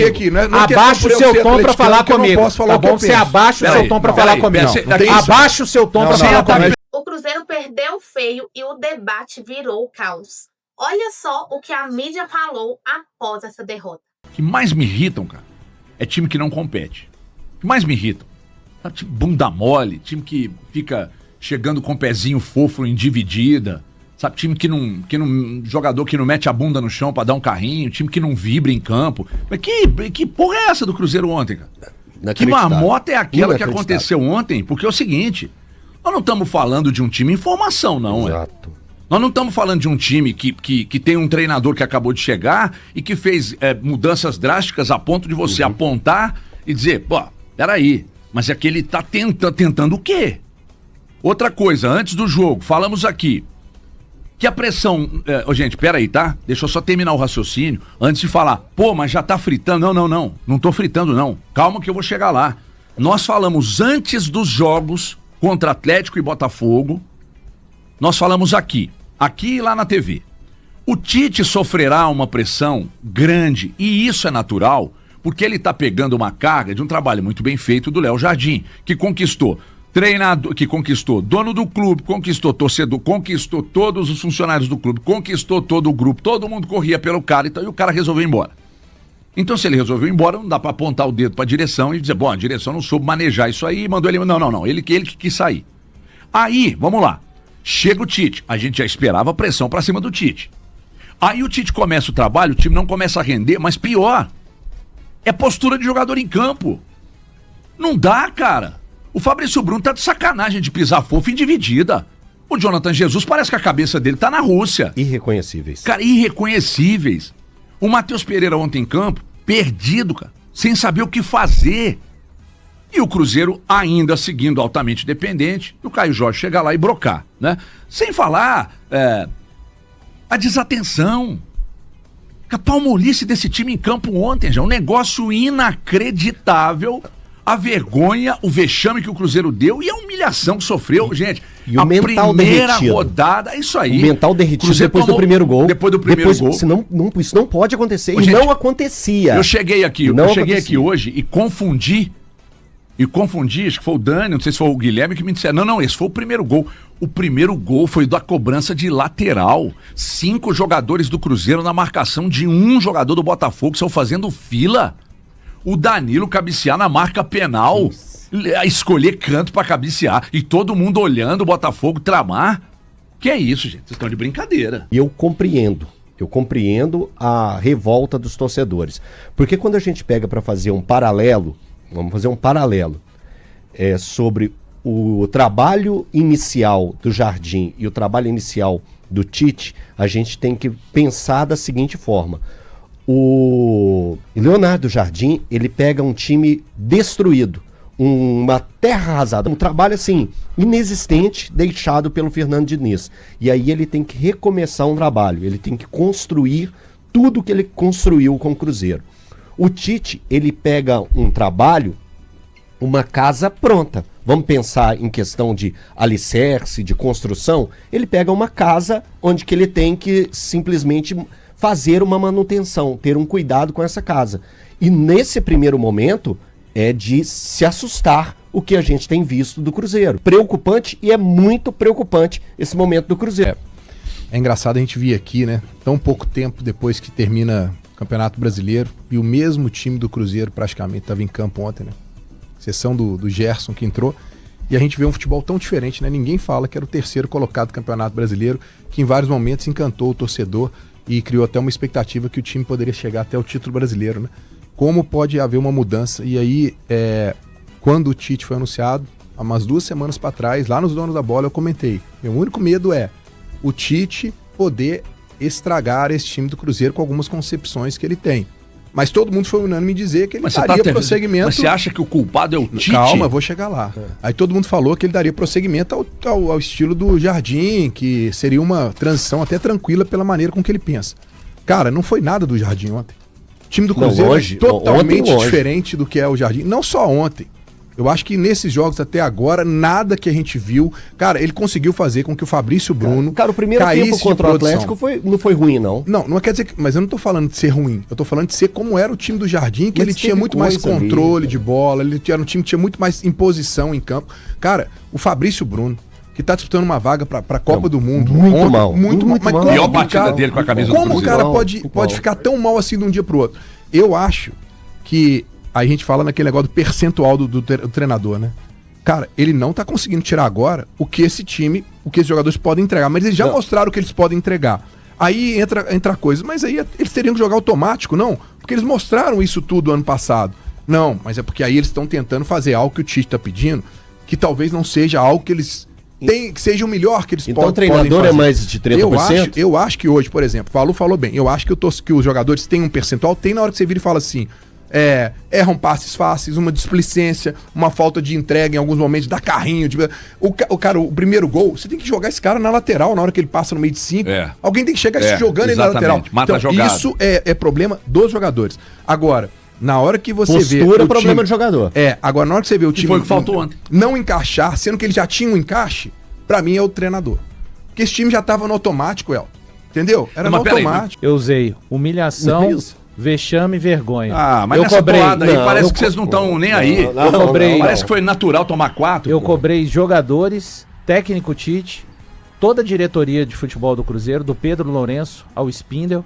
aqui, não é abaixa o seu tom pra falar comigo. Não posso falar tá bom? Você abaixa o seu tom pra falar comigo. Abaixa o seu tom pra falar comigo. O Cruzeiro perdeu feio e o debate virou caos. Olha só o que a mídia falou após essa derrota. O que mais me irritam, cara, é time que não compete. O que mais me irritam? Time bunda mole, time que fica chegando com o pezinho fofo em dividida. Sabe, time que não. Jogador que não mete a bunda no chão pra dar um carrinho, time que não vibra em campo. Mas que porra é essa do Cruzeiro ontem, cara? Que marmota é aquela que aconteceu ontem? Porque é o seguinte. Nós não estamos falando de um time em formação, não. Exato. Nós não estamos falando de um time que tem um treinador que acabou de chegar e que fez mudanças drásticas a ponto de você apontar e dizer, pô, peraí, mas é que ele tá tentando o quê? Outra coisa, antes do jogo, falamos aqui que a pressão... gente, peraí, tá? Deixa eu só terminar o raciocínio antes de falar, pô, mas já tá fritando. Não tô fritando, não. Calma que eu vou chegar lá. Nós falamos antes dos jogos contra Atlético e Botafogo, nós falamos aqui e lá na TV. O Tite sofrerá uma pressão grande, e isso é natural, porque ele tá pegando uma carga de um trabalho muito bem feito do Léo Jardim, que conquistou treinador, que conquistou dono do clube, conquistou torcedor, conquistou todos os funcionários do clube, conquistou todo o grupo, todo mundo corria pelo cara, então, e o cara resolveu ir embora. Então, se ele resolveu ir embora, não dá pra apontar o dedo pra direção e dizer, bom, a direção não soube manejar isso aí e mandou ele... Não. Ele que quis sair. Aí, vamos lá. Chega o Tite. A gente já esperava pressão pra cima do Tite. Aí o Tite começa o trabalho, o time não começa a render, mas pior, é postura de jogador em campo. Não dá, cara. O Fabrício Bruno tá de sacanagem de pisar fofo em dividida. O Jonathan Jesus parece que a cabeça dele tá na Rússia. Irreconhecíveis. Cara, irreconhecíveis. O Matheus Pereira ontem em campo, perdido, cara, sem saber o que fazer. E o Cruzeiro ainda seguindo altamente dependente, e o Caio Jorge chegar lá e brocar, né? Sem falar a desatenção. A palmolice desse time em campo ontem, já um negócio inacreditável. A vergonha, o vexame que o Cruzeiro deu e a humilhação que sofreu, gente. E o mental primeira derretido. Rodada, é isso aí. O mental derretido depois do primeiro gol. Depois do primeiro gol. Isso não pode acontecer. Gente, não acontecia. Eu cheguei aqui hoje e confundi, acho que foi o Dani, não sei se foi o Guilherme que me disseram, não, esse foi o primeiro gol. O primeiro gol foi da cobrança de lateral. 5 jogadores do Cruzeiro na marcação de um jogador do Botafogo, estão fazendo fila. O Danilo cabecear na marca penal, escolher canto pra cabecear, e todo mundo olhando o Botafogo tramar. Que é isso, gente? Vocês estão de brincadeira. E eu compreendo a revolta dos torcedores. Porque quando a gente pega pra fazer um paralelo, vamos fazer um paralelo sobre o trabalho inicial do Jardim e o trabalho inicial do Tite, a gente tem que pensar da seguinte forma. O Leonardo Jardim, ele pega um time destruído, uma terra arrasada, um trabalho assim, inexistente, deixado pelo Fernando Diniz. E aí ele tem que recomeçar um trabalho, ele tem que construir tudo que ele construiu com o Cruzeiro. O Tite, ele pega um trabalho, uma casa pronta. Vamos pensar em questão de alicerce, de construção. Ele pega uma casa onde que ele tem que simplesmente fazer uma manutenção, ter um cuidado com essa casa. E nesse primeiro momento é de se assustar o que a gente tem visto do Cruzeiro. Preocupante, e é muito preocupante esse momento do Cruzeiro. É engraçado a gente vir aqui, né? Tão pouco tempo depois que termina o Campeonato Brasileiro e o mesmo time do Cruzeiro praticamente estava em campo ontem, né? Exceção do Gerson que entrou. E a gente vê um futebol tão diferente, né? Ninguém fala que era o terceiro colocado do Campeonato Brasileiro, que em vários momentos encantou o torcedor e criou até uma expectativa que o time poderia chegar até o título brasileiro, né? Como pode haver uma mudança? E aí, quando o Tite foi anunciado, há umas 2 semanas para trás, lá nos Donos da Bola, eu comentei. Meu único medo é o Tite poder estragar esse time do Cruzeiro com algumas concepções que ele tem. Mas todo mundo foi unânime em dizer que ele daria prosseguimento... Mas você acha que o culpado é o Tite? Calma, vou chegar lá. Aí todo mundo falou que ele daria prosseguimento ao estilo do Jardim, que seria uma transição até tranquila pela maneira com que ele pensa. Cara, não foi nada do Jardim ontem. O time do Cruzeiro é totalmente diferente do que é o Jardim. Não só ontem. Eu acho que nesses jogos até agora, nada que a gente viu... Cara, ele conseguiu fazer com que o Fabrício Bruno Cara, o primeiro tempo contra o Atlético não foi ruim, não. Não quer dizer que... Mas eu não tô falando de ser ruim. Eu tô falando de ser como era o time do Jardim, que ele tinha muito mais controle de bola, ele era um time que tinha muito mais imposição em campo. Cara, o Fabrício Bruno, que tá disputando uma vaga pra Copa do Mundo. Muito mal. Muito mal. Mas pior partida dele com a camisa do Cruzeiro. Como o cara pode ficar tão mal assim de um dia pro outro? Eu acho que... Aí a gente fala naquele negócio do percentual do treinador, né? Cara, ele não tá conseguindo tirar agora o que esses jogadores podem entregar. Mas eles já mostraram o que eles podem entregar. Aí entra coisa. Mas aí eles teriam que jogar automático, não? Porque eles mostraram isso tudo ano passado. Não, mas é porque aí eles estão tentando fazer algo que o Tite tá pedindo, que talvez não seja algo que eles... que seja o melhor que eles podem fazer. Então o treinador é mais de 30%? Eu acho que hoje, por exemplo, falou bem, eu acho que os jogadores têm um percentual, tem na hora que você vira e fala assim... erram passes fáceis, uma displicência, uma falta de entrega em alguns momentos, dá carrinho. O primeiro gol, você tem que jogar esse cara na lateral na hora que ele passa no meio de 5. Alguém tem que chegar jogando ele na lateral. Mata então, isso é problema dos jogadores. Agora, na hora que você vê. Postura é problema do jogador. Agora, na hora que você vê o time. Foi o que faltou ontem. Não encaixar, sendo que ele já tinha um encaixe, pra mim é o treinador. Porque esse time já tava no automático, Elton. Entendeu? Era no automático. Eu usei humilhação. Vexame e vergonha. Mas eu cobrei. Aí parece que vocês não estão nem aí. Eu cobrei. Parece que foi natural tomar 4. Eu cobrei jogadores, técnico Tite, toda a diretoria de futebol do Cruzeiro, do Pedro Lourenço ao Spindel.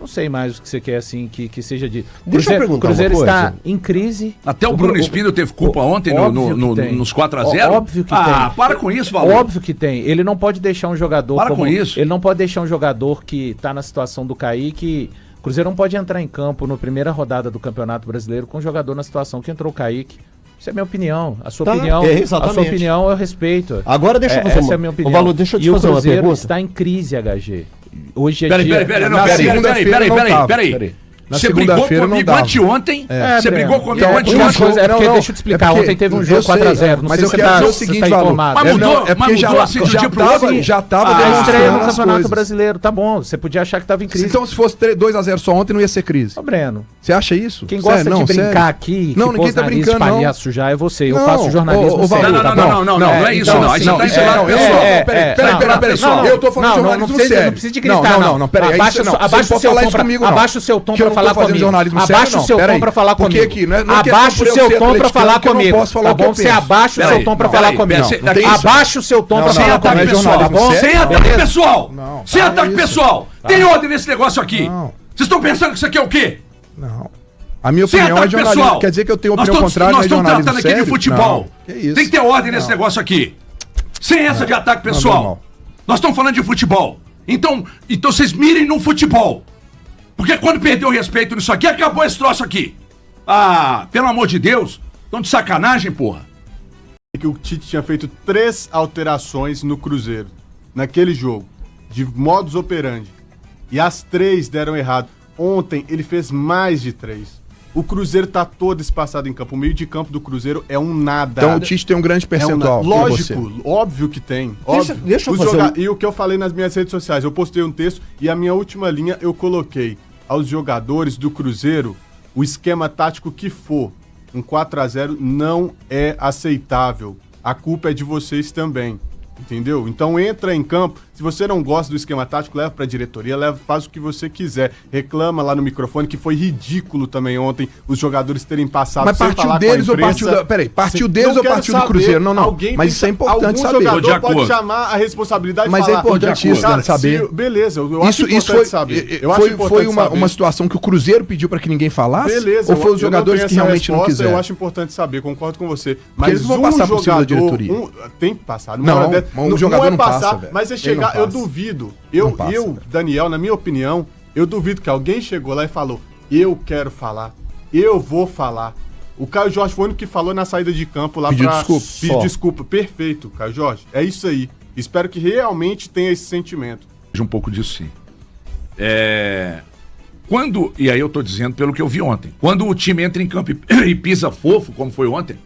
Não sei mais o que você quer, assim, que seja de... Deixa eu perguntar o Cruzeiro uma coisa. está em crise. Até o Bruno Spindel teve culpa ontem nos 4-0? Óbvio que tem. Para com isso, Valor. Óbvio que tem. Ele não pode deixar um jogador... Para com isso. Ele não pode deixar um jogador que está na situação do Kaique... O Cruzeiro não pode entrar em campo na primeira rodada do Campeonato Brasileiro com um jogador na situação que entrou o Kaique. Isso é minha opinião. A sua opinião eu respeito. Agora deixa eu fazer essa é a minha opinião. Valor, deixa eu te fazer uma pergunta. O Cruzeiro está em crise, HG. Hoje é dia... Peraí. Você brigou comigo anteontem? Você brigou comigo anteontem? Deixa eu te explicar. Ontem teve um jogo 4-0. Mas eu quero dizer o seguinte, Valor. Mas mudou assim de um dia pro outro? Já tava estreia no Campeonato Brasileiro. Tá bom. Você podia achar que tava em crise. Então, se fosse 2-0 só ontem, não ia ser crise. Ô, Breno. Você acha isso? Quem gosta de brincar aqui, não, ninguém tá brincando, palhaço já é você. Eu faço jornalismo sério. Não é isso, não. Aí você tá ensinando. Peraí. Eu tô falando de jornalismo sério. Não precisa de gritar, não. Peraí. Abaixa o seu tom pra falar comigo. Abaixa o seu tom pra falar comigo. Abaixa o seu tom pra falar comigo. Tá bom? Você abaixa o seu tom pra falar comigo. Abaixa o seu tom pra falar comigo. Tá bom? Sem ataque pessoal. Sem ataque pessoal. Tem ordem nesse negócio aqui. Vocês estão pensando que isso aqui é o quê? Não. A minha opinião é jornalismo. Pessoal. Quer dizer que eu tenho opinião contrária, nós estamos tratando aqui de futebol. Tem que ter ordem nesse negócio aqui. Sem essa de ataque pessoal. Nós estamos falando de futebol. Então vocês mirem no futebol. Porque quando perdeu o respeito nisso aqui, acabou esse troço aqui. Pelo amor de Deus. Estão de sacanagem, porra. Que o Tite tinha feito 3 alterações no Cruzeiro. Naquele jogo. De modus operandi. E as 3 deram errado. Ontem ele fez mais de 3. O Cruzeiro tá todo espaçado em campo. O meio de campo do Cruzeiro é um nada. Então o Tite tem um grande percentual. Lógico, óbvio que tem. Deixa eu fazer E o que eu falei nas minhas redes sociais, eu postei um texto e a minha última linha eu coloquei aos jogadores do Cruzeiro o esquema tático que for. Um 4-0 não é aceitável. A culpa é de vocês também. Entendeu? Então entra em campo. Se você não gosta do esquema tático, leva pra diretoria, faz o que você quiser. Reclama lá no microfone, que foi ridículo também ontem os jogadores terem passado. Mas partiu deles ou partiu da... Peraí, partiu deles ou partiu do Cruzeiro? Não. Mas isso é importante saber. Algum jogador pode chamar a responsabilidade e falar... Mas é importante isso, né, saber. Beleza, eu acho importante saber. Foi uma situação que o Cruzeiro pediu pra que ninguém falasse? Beleza. Ou foi os jogadores que realmente não quiseram? Eu acho importante saber, concordo com você. Mas eles vão passar por cima da diretoria. Tem que passar. Não, o jogador não passa, velho. Mas é chegar, eu duvido. Eu, Daniel, na minha opinião, eu duvido que alguém chegou lá e falou: eu quero falar, eu vou falar. O Caio Jorge foi o único que falou na saída de campo lá pra pedir desculpa. Perfeito, Caio Jorge. É isso aí. Espero que realmente tenha esse sentimento. Um pouco disso, sim. E aí eu tô dizendo pelo que eu vi ontem. Quando o time entra em campo e pisa fofo, como foi ontem,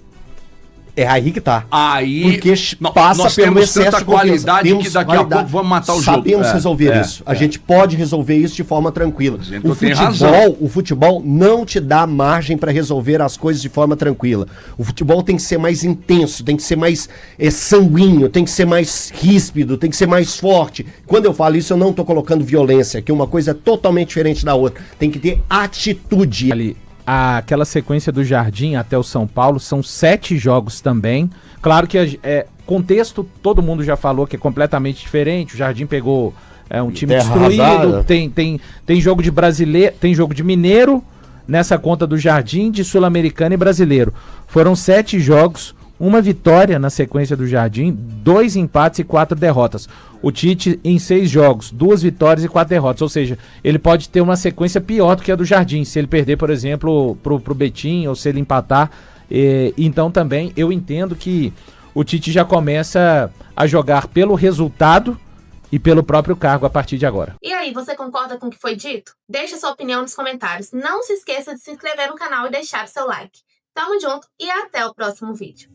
É aí que tá. Aí porque passa nós pelo temos excesso tanta de confiança. qualidade que daqui a pouco vamos matar o jogo. Sabemos resolver isso. A gente pode resolver isso de forma tranquila. O futebol não te dá margem para resolver as coisas de forma tranquila. O futebol tem que ser mais intenso, tem que ser mais sanguíneo, tem que ser mais ríspido, tem que ser mais forte. Quando eu falo isso, eu não estou colocando violência, que uma coisa é totalmente diferente da outra. Tem que ter atitude. Ali, aquela sequência do Jardim até o São Paulo são 7 jogos também. Claro que contexto, todo mundo já falou que é completamente diferente. O Jardim pegou um time destruído, tem jogo de brasileiro, tem jogo de mineiro nessa conta do Jardim, de sul-americano e brasileiro. Foram 7 jogos, 1 vitória na sequência do Jardim, 2 empates e 4 derrotas. O Tite, em 6 jogos, 2 vitórias e 4 derrotas. Ou seja, ele pode ter uma sequência pior do que a do Jardim, se ele perder, por exemplo, pro Betim, ou se ele empatar. Então também eu entendo que o Tite já começa a jogar pelo resultado e pelo próprio cargo a partir de agora. E aí, você concorda com o que foi dito? Deixe sua opinião nos comentários. Não se esqueça de se inscrever no canal e deixar o seu like. Tamo junto e até o próximo vídeo.